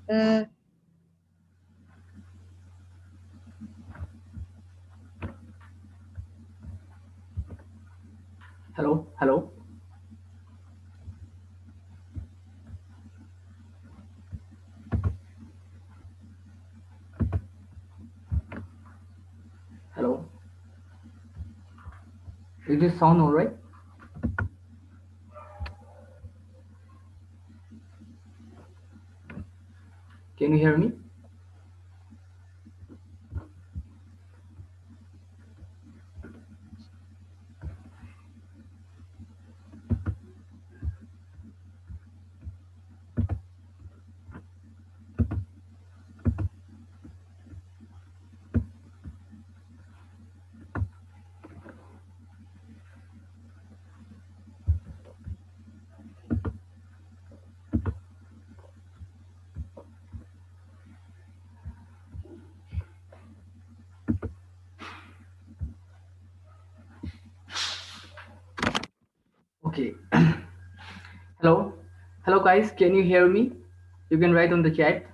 Uh, Hello, hello, hello. Is this sound all right? Can you hear me? Okay. Hello, hello, guys. Can you hear me? You can write on the chat.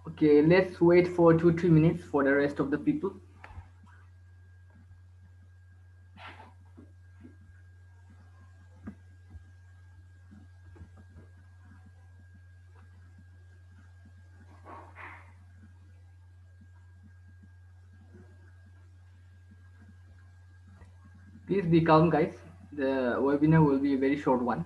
Okay, let's wait for 2 3 minutes for the rest of the people. Please be calm, guys. The webinar will be a very short one.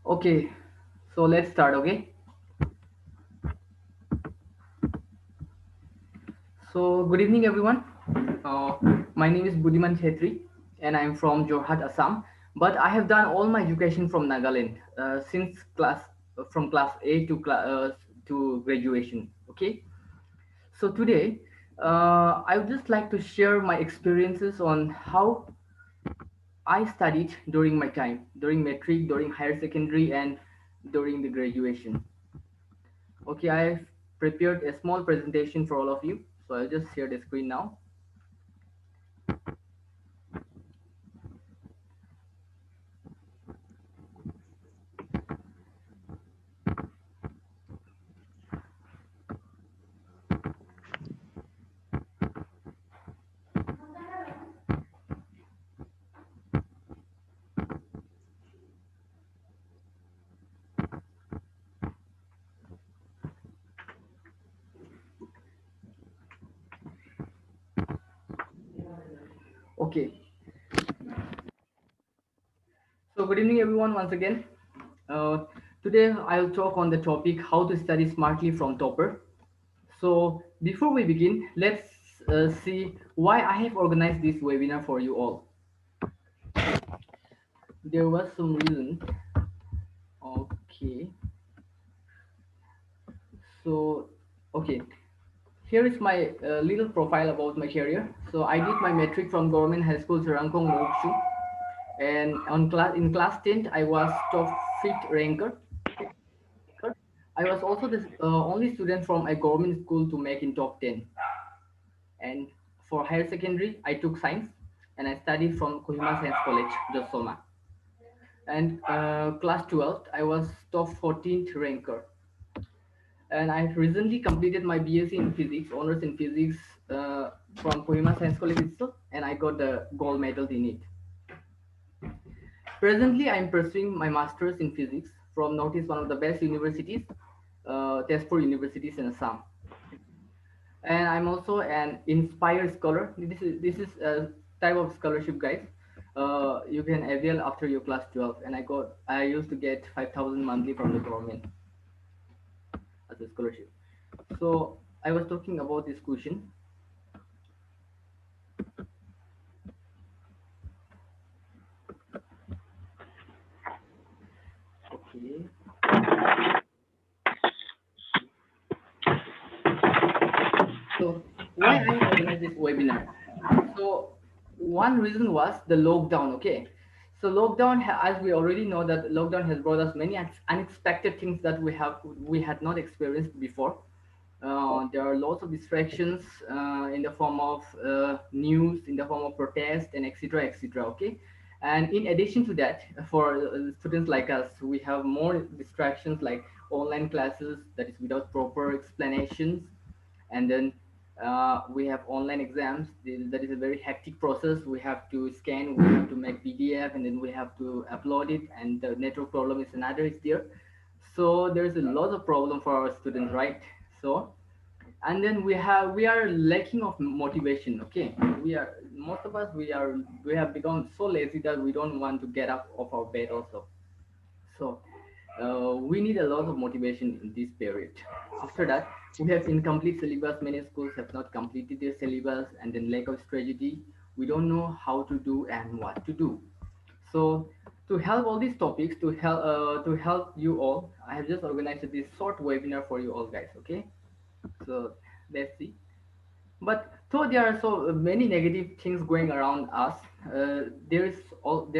Okay, so let's start. Okay. So good evening, everyone. Uh, my name is Budiman Chetri, and I am from Jorhat, Assam. But I have done all my education from Nagaland since from class A to graduation. Okay. So today, I would just like to share my experiences on how I studied during my time, during metric, during higher secondary, and during the graduation. Okay, I've prepared a small presentation for all of you. So I'll just share the screen now. Okay, so good evening, everyone, once again. Uh, Today I'll talk on the topic how to study smartly from Topper. So before we begin, let's see why I have organized this webinar for you all. There was some reason. Okay, so okay, here is my little profile about my career. So I did my metric from Government High School Serangkong Moksu, and in class 10 I was top fifth ranker. I was also the only student from a government school to make in top 10. And for higher secondary, I took science and I studied from Kohima Science College, Josoma. And class 12th, I was top 14th ranker. And I recently completed my BSc in physics, honors in physics from Kohima Science College itself, and I got the gold medal in it. Presently, I am pursuing my master's in physics from Northeast, one of the best universities, Tezpur Universities in Assam. And I'm also an inspired scholar. This is a type of scholarship, guys. You can avail after your class 12, and I used to get 5,000 monthly from the government as a scholarship. So I was talking about this question. Okay. So why I organized this webinar? So one reason was the lockdown. Okay. So lockdown, as we already know, that lockdown has brought us many unexpected things that we had not experienced before. There are lots of distractions in the form of news, in the form of protest, and etc. etc. Okay, and in addition to that, for students like us, we have more distractions like online classes that is without proper explanations, and then we have online exams. That is a very hectic process. We have to scan, we have to make PDF, and then we have to upload it, and the network problem is another is there. So there's a lot of problem for our students, right? So, and then we are lacking of motivation. Okay, we are, most of us, we have become so lazy that we don't want to get up of our bed also. So we need a lot of motivation in this period. After that, we have incomplete syllabus. Many schools have not completed their syllabus, and then lack of strategy. We don't know how to do and what to do. So to help all these topics, to help you all, I have just organized this short webinar for you all, guys. Okay, so let's see. But though there are so many negative things going around us, there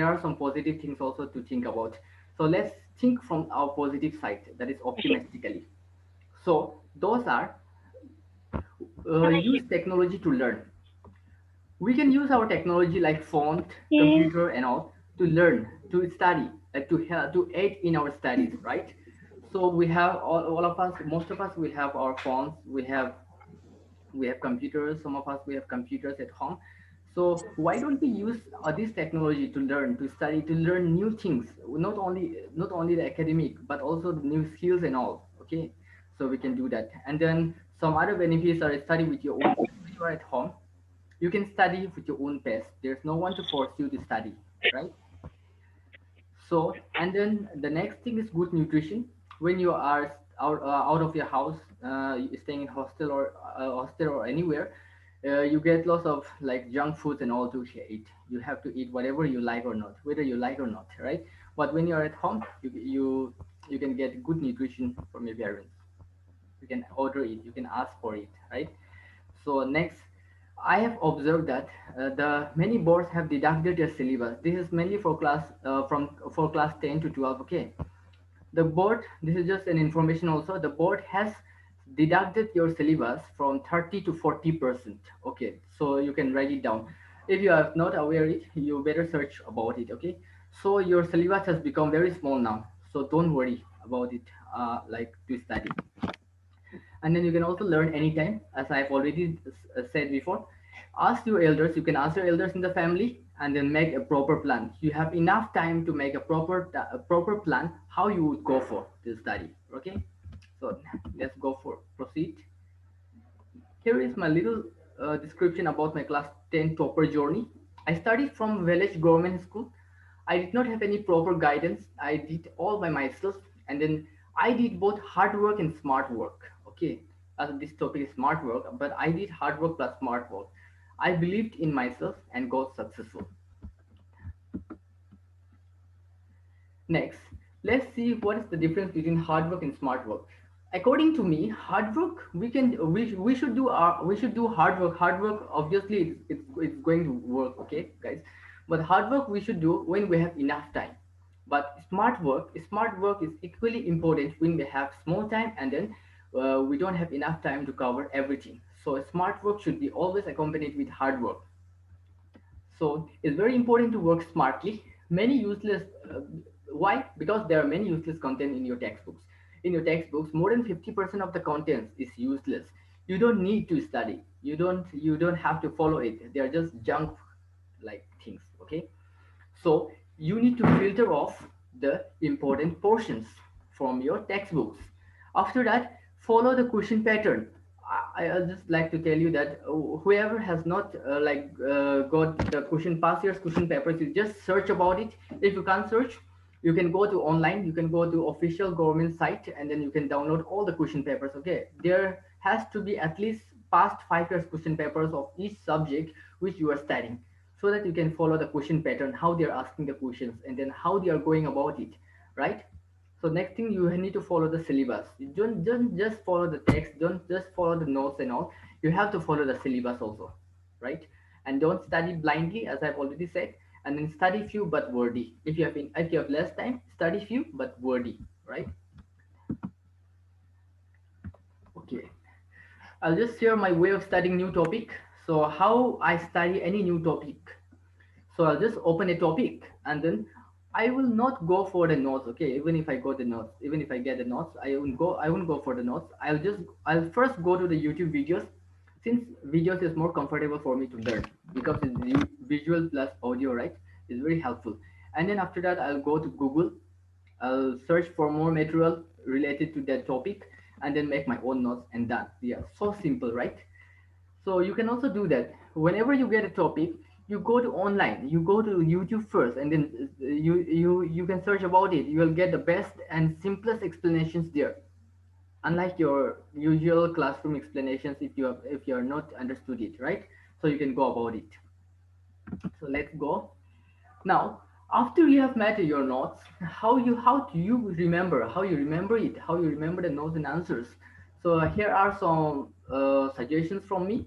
are some positive things also to think about. So let's think from our positive side, that is optimistically. So those are use technology to learn. We can use our technology like font, computer, and all to learn, to study, to help, to aid in our studies, right? So we have all of us, most of us, we have our phones, we have computers. Some of us, we have computers at home. So why don't we use this technology to learn, to study, to learn new things, not only the academic but also the new skills and all. Okay, so we can do that. And then some other benefits are study with your own pace. When you are at home, you can study with your own pace. There's no one to force you to study, right? So, and then the next thing is good nutrition. When you are out of your house, staying in hostel or anywhere, you get lots of like junk foods and all to eat. You have to eat whatever you like or not, whether you like or not, right? But when you are at home, you can get good nutrition from your parents. You can order it, you can ask for it, right? So next, I have observed that the many boards have deducted their syllabus. This is mainly for class 10 to 12. Okay, the board. This is just an information. Also, the board has deducted your syllabus from 30 to 40%. Okay, so you can write it down. If you are not aware it, you better search about it. Okay, so your syllabus has become very small now. So don't worry about it. Like to study, and then you can also learn anytime, as I've already said before. Ask your elders. You can ask your elders in the family, and then make a proper plan. You have enough time to make a proper plan how you would go for the study. Okay, so let's go for proceed. Here is my little description about my class 10 topper journey. I studied from village government school. I did not have any proper guidance. I did all by myself, and then I did both hard work and smart work. Okay, as this topic is smart work, but I did hard work plus smart work. I believed in myself and got successful. Next, let's see what is the difference between hard work and smart work. According to me, hard work we should do hard work. Hard work obviously it's going to work, okay, guys. But hard work we should do when we have enough time. But smart work is equally important when we have small time and then we don't have enough time to cover everything. So smart work should be always accompanied with hard work. So it's very important to work smartly. Many useless, why? Because there are many useless content in your textbooks. In your textbooks, more than 50% of the contents is useless. You don't need to study. You don't have to follow it. They are just junk like things. Okay. So you need to filter off the important portions from your textbooks. After that, follow the question pattern. I'll just like to tell you that whoever has not got the question past year's question papers, you just search about it. If you can't search, you can go to online. You can go to official government site, and then you can download all the question papers. Okay, there has to be at least past 5 years question papers of each subject which you are studying, so that you can follow the question pattern, how they are asking the questions, and then how they are going about it, right? So next thing, you need to follow the syllabus. You don't just follow the text, don't just follow the notes and all. You have to follow the syllabus also, right? And don't study blindly, as I've already said. And then study few but wordy. If you have less time, study few but wordy, right? Okay. I'll just share my way of studying new topic. So how I study any new topic. So I'll just open a topic and then I will not go for the notes. Okay, even if I got the notes, even if I get the notes, I won't go for the notes. I'll first go to the YouTube videos, since videos is more comfortable for me to learn because it's visual plus audio, right? It's very helpful. And then after that, I'll go to Google. I'll search for more material related to that topic and then make my own notes and done. Yeah, so simple, right? So you can also do that. Whenever you get a topic, you go to online, you go to YouTube first, and then you can search about it. You will get the best and simplest explanations there. Unlike your usual classroom explanations, if you are not understood it, right? So you can go about it. So let's go. Now, after you have met your notes, how you remember it, how you remember the notes and answers. So here are some suggestions from me.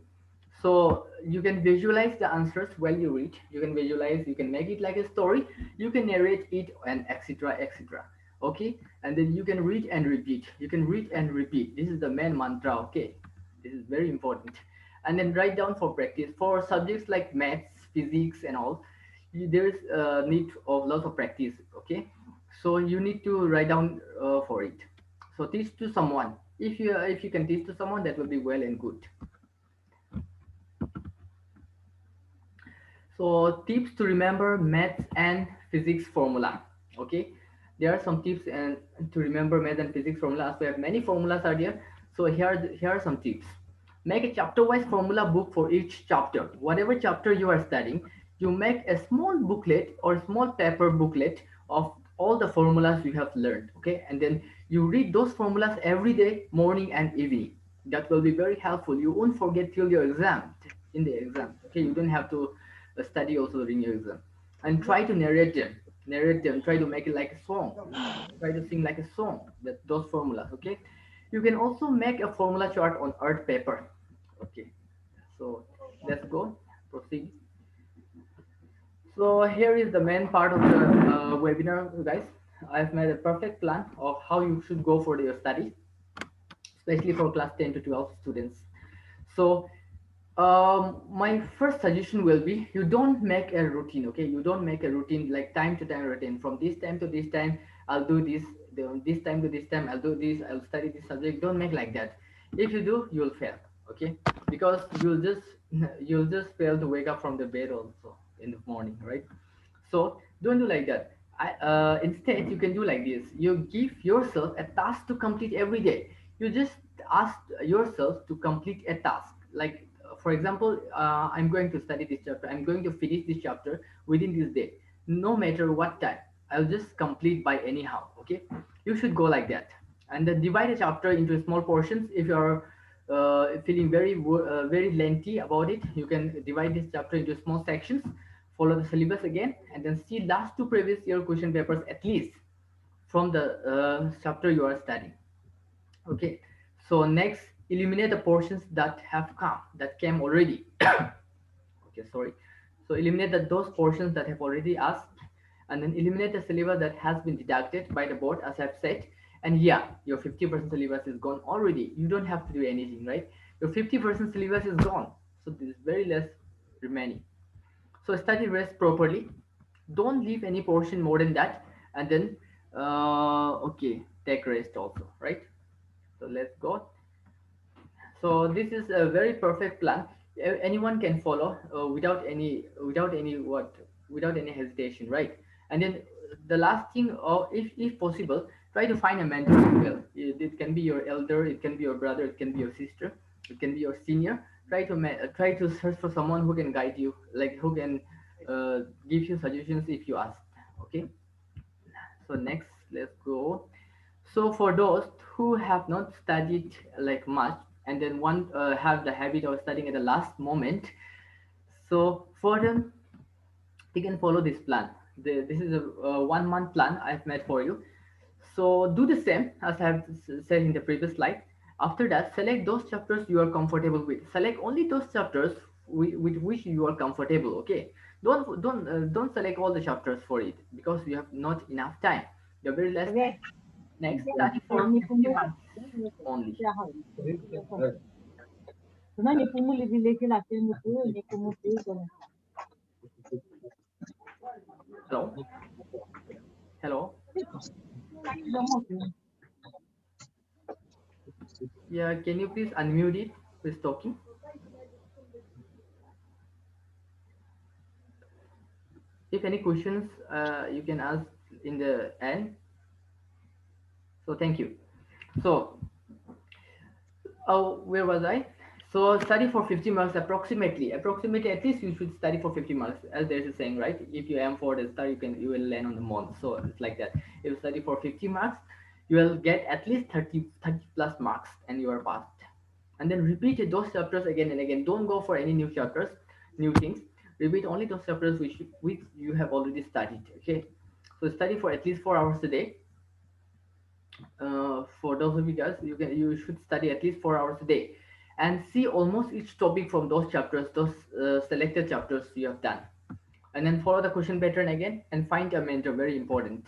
So you can visualize the answers while you read. You can visualize. You can make it like a story. You can narrate it and etc. etc. Okay, and then you can read and repeat. You can read and repeat. This is the main mantra. Okay, this is very important. And then write down for practice for subjects like maths, physics, and all. There is a need of lots of practice. Okay, so you need to write down for it. So teach to someone. If you can teach to someone, that will be well and good. So tips to remember maths and physics formula. Okay, there are some tips and to remember math and physics formulas. We have many formulas are there. So here are some tips. Make a chapter-wise formula book for each chapter. Whatever chapter you are studying, you make a small booklet or small paper booklet of all the formulas you have learned. Okay, and then you read those formulas every day, morning and evening. That will be very helpful. You won't forget till your exam, in the exam. Okay, you don't have to study also during your exam. And try to narrate them, try to make it like a song, try to sing like a song, that those formulas. Okay, you can also make a formula chart on art paper. Okay, so let's go, proceed. So here is the main part of the webinar, guys. I've made a perfect plan of how you should go for your study, especially for class 10 to 12 students. So my first suggestion will be, you don't make a routine. Okay, you don't make a routine like time to time routine. From this time to this time, I'll do this. This time to this time, I'll do this. I'll study this subject. Don't make like that. If you do, you'll fail. Okay, because you'll just fail to wake up from the bed also in the morning, right? So don't do like that. Instead, you can do like this. You give yourself a task to complete every day. You just ask yourself to complete a task. Like, for example, I'm going to study this chapter. I'm going to finish this chapter within this day. No matter what time, I'll just complete by anyhow. Okay, you should go like that. And then divide a chapter into small portions. If you're feeling very lengthy about it, you can divide this chapter into small sections, follow the syllabus again, and then see last two previous year question papers at least from the chapter you are studying. Okay, so next, eliminate the portions that came already. Okay, sorry. So eliminate those portions that have already asked, and then eliminate the syllabus that has been deducted by the board, as I've said. And yeah, your 50% syllabus is gone already. You don't have to do anything, right? Your 50% syllabus is gone, so there's very less remaining. So study rest properly. Don't leave any portion more than that, and then okay, take rest also, right? So let's go. So this is a very perfect plan. Anyone can follow without any hesitation, right? And then the last thing, or if possible, try to find a mentor as well. It can be your elder, it can be your brother, it can be your sister, it can be your senior. Try to search for someone who can guide you, like who can give you suggestions if you ask. Okay. So next, let's go. So for those who have not studied like much and then want have the habit of studying at the last moment, so for them, you can follow this plan. This is a 1 month plan I've made for you. So do the same as I have said in the previous slide. After that, select those chapters you are comfortable with. Select only those chapters with which you are comfortable. Okay. Don't select all the chapters for it because you have not enough time. You're very less time. Okay. Next, study for 50 marks only. Hello, hello. Yeah, can you please unmute it? Who's talking? If any questions, you can ask in the end. So thank you. So, where was I? So study for 50 marks approximately. Approximately, at least you should study for 50 marks, as there's a saying, right? If you aim for the star, you will land on the moon. So it's like that. If you study for 50 marks, you will get at least 30 plus marks, and you are passed. And then repeat those chapters again and again. Don't go for any new chapters, new things. Repeat only those chapters which you have already studied. Okay. So study for at least 4 hours a day. For those of you guys, you should study at least 4 hours a day, and see almost each topic from those chapters, those selected chapters you have done, and then follow the question pattern again and find a mentor. Very important.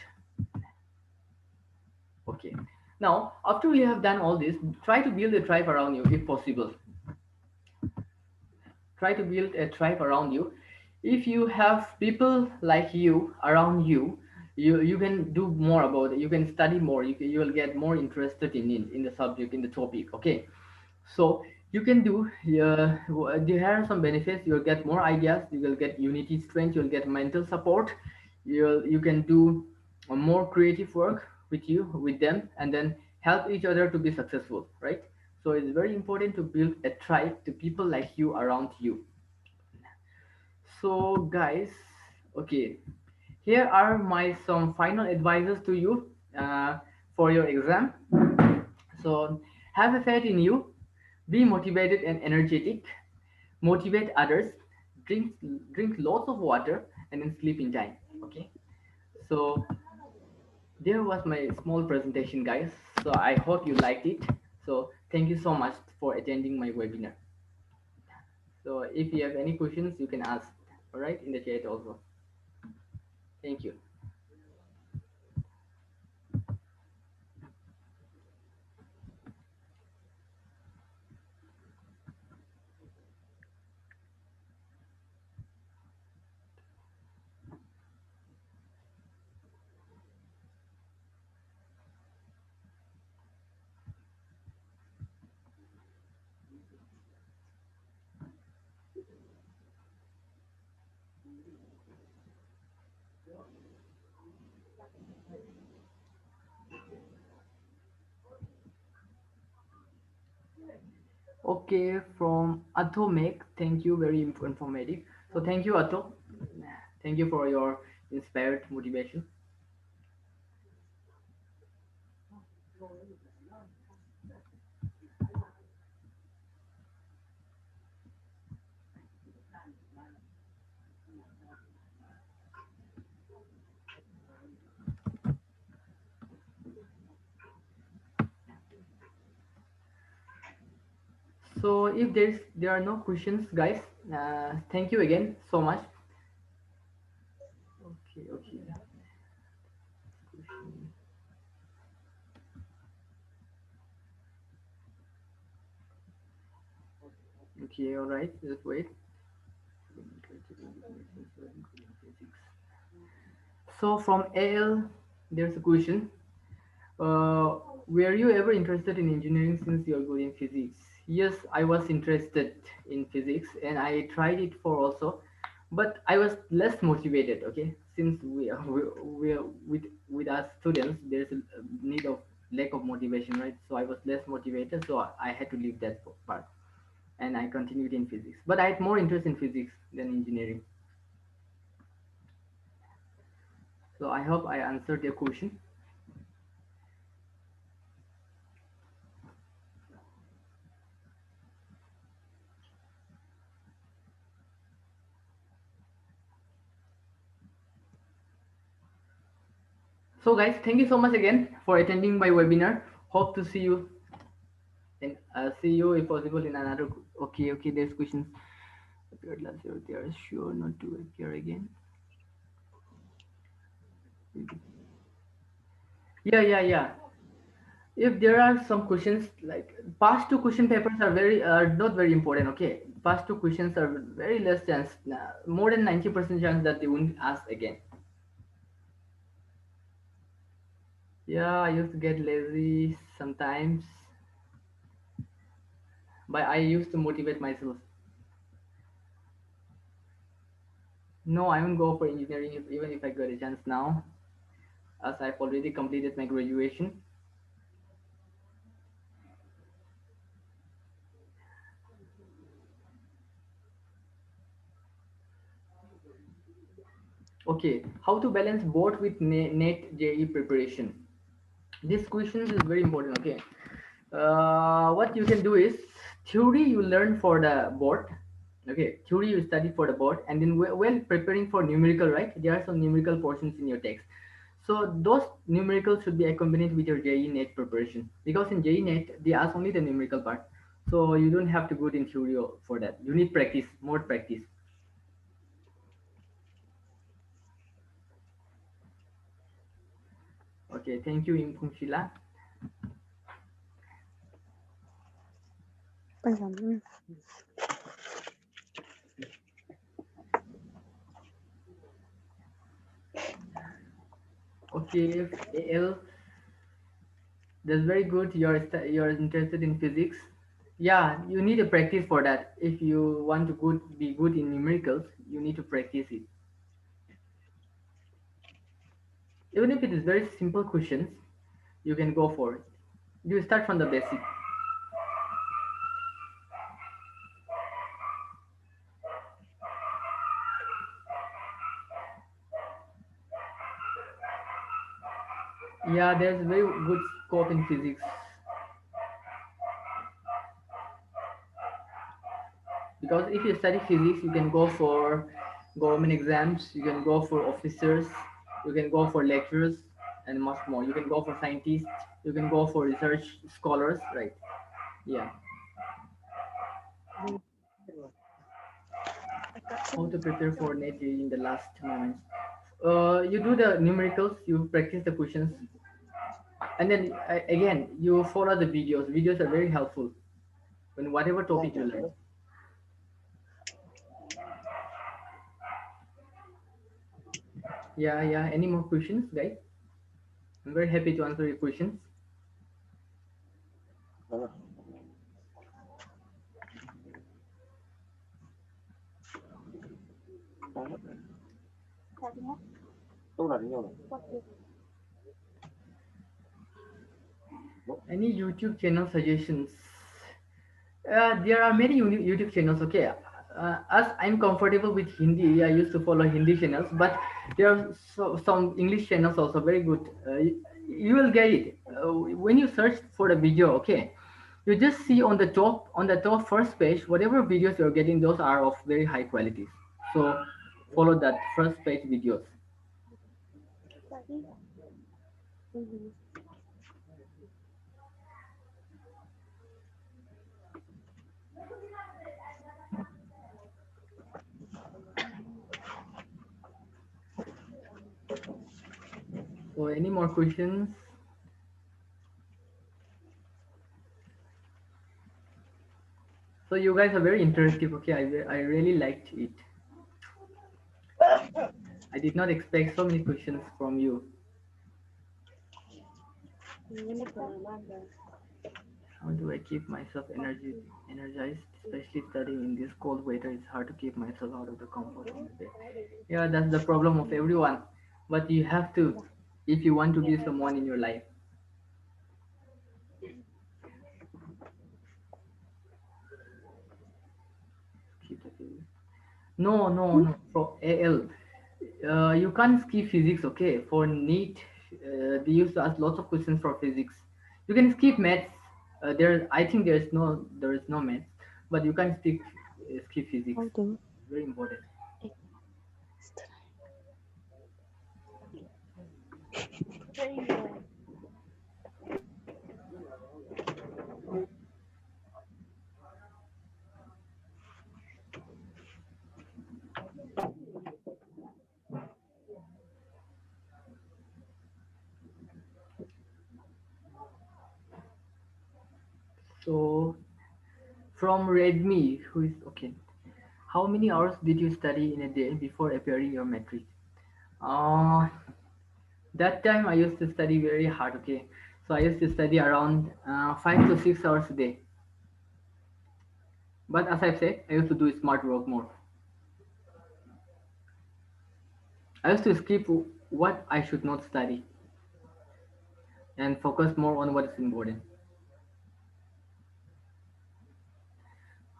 Okay. Now, after you have done all this, try to build a tribe around you if possible. Try to build a tribe around you. If you have people like you around you, you can do more about it. You can study more. You will get more interested in the subject, in the topic. Okay. So you can do, there are some benefits. You'll get more ideas, you will get unity strength, you'll get mental support, you can do a more creative work with them, and then help each other to be successful, right? So it's very important to build a tribe to people like you around you. So guys, okay, here are my some final advices to you for your exam. So have a faith in you, be motivated and energetic, motivate others, drink drink lots of water, and then sleep in time. Okay. So there was my small presentation, guys. So I hope you liked it. So thank you so much for attending my webinar. So if you have any questions, you can ask. All right, in the chat also. Thank you. Okay, from Atomic, thank you, very informative. So thank you, Ato. Thank you for your inspired motivation. So if there are no questions, guys, thank you again so much. Okay, okay, okay. All right. Just wait. So from AL, there's a question. Uh, were you ever interested in engineering since you're good in physics? Yes, I was interested in physics and I tried it for also, but I was less motivated. Okay, since we are with us students, there's a need of lack of motivation, right? So I was less motivated, so I had to leave that part and I continued in physics. But I had more interest in physics than engineering. So I hope I answered your question. So guys, thank you so much again for attending my webinar. Hope to see you and see you if possible in another. Okay, okay. There's questions appeared last year. They are sure not to appear again. Yeah, yeah, yeah. If there are some questions like past two question papers are not very important. Okay, past two questions are very less chance, more than 90% chance that they won't ask again. Yeah, I used to get lazy sometimes, but I used to motivate myself. No, I won't go for engineering even if I got a chance now, as I've already completed my graduation. Okay, how to balance both with NET JE preparation? This question is very important. Okay, what you can do is theory you learn for the board. Okay, theory you study for the board, and then when preparing for numerical, right? There are some numerical portions in your text. So those numericals should be accompanied with your JE NET preparation because in JE NET they ask only the numerical part. So you don't have to go in theory for that. You need practice, more practice. Okay, thank you, Impung Shila. Okay, AL, that's very good. You're interested in physics. Yeah, you need a practice for that. If you want to be good in numericals, you need to practice it. Even if it is very simple questions, you can go for it. You start from the basic. Yeah, there's very good scope in physics because if you study physics, you can go for government exams, you can go for officers, you can go for lecturers, and much more. You can go for scientists, you can go for research scholars, right? Yeah. How to prepare for NET in the last moments. You do the numericals, you practice the questions, and then again you follow the videos. Videos are very helpful when whatever topic you learn. Yeah, yeah. Any more questions, guys? I'm very happy to answer your questions. Any YouTube channel suggestions? There are many YouTube channels. Okay, as I'm comfortable with Hindi, I used to follow Hindi channels, but there are some English channels also very good. You will get it when you search for the video. Okay, you just see on the top first page, whatever videos you're getting, those are of very high qualities. So follow that first page videos. So any more questions? So you guys are very interactive. Okay, I really liked it. I did not expect so many questions from you. How do I keep myself energized, especially studying in this cold weather? It's hard to keep myself out of the comfort of the bed. Yeah, that's the problem of everyone. But you have to, if you want to be someone in your life. Keep the physics. No, no, no. For AL, you can't skip physics. Okay, for NEET, they used to ask lots of questions for physics. You can skip maths. I think there is no maths, but you can skip physics. Very important. So from Redmi, who is okay. How many hours did you study in a day before appearing your metric? Uh, that time I used to study very hard. Okay, so I used to study around 5 to 6 hours a day. But as I've said, I used to do smart work more. I used to skip what I should not study and focus more on what is important.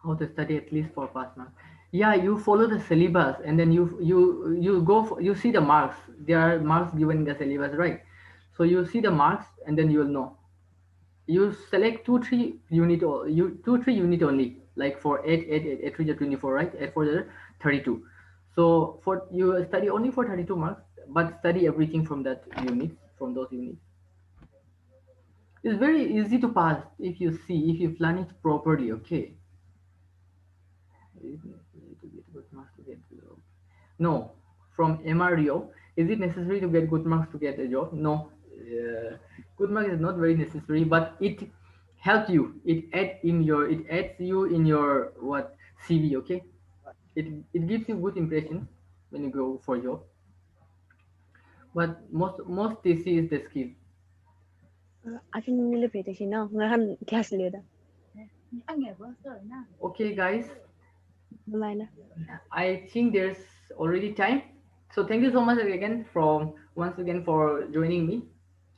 How to study at least for pass mark? Yeah, you follow the syllabus and then you see the marks. There are marks given in the syllabus, right? So you see the marks and then you'll know. You select 2 3 unit or you 2 3 unit only. Like for 8 3 24, right? 8 4 32. So for you study only for 32 marks, but study everything from that unit, from those units. It's very easy to pass if you plan it properly. Okay. Is it necessary to get good marks to get the job? No. From MRDO, is it necessary to get good marks to get a job? No. Good marks is not very necessary, but it helps you. It adds you in your what CV. Okay. It gives you good impression when you go for job. But most TC is the skill. 아직은 repetition ngahan class leda. Okay, guys. Malay I think there's already time. So thank you so much again from once again for joining me.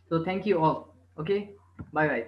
So thank you all. Okay. Bye bye.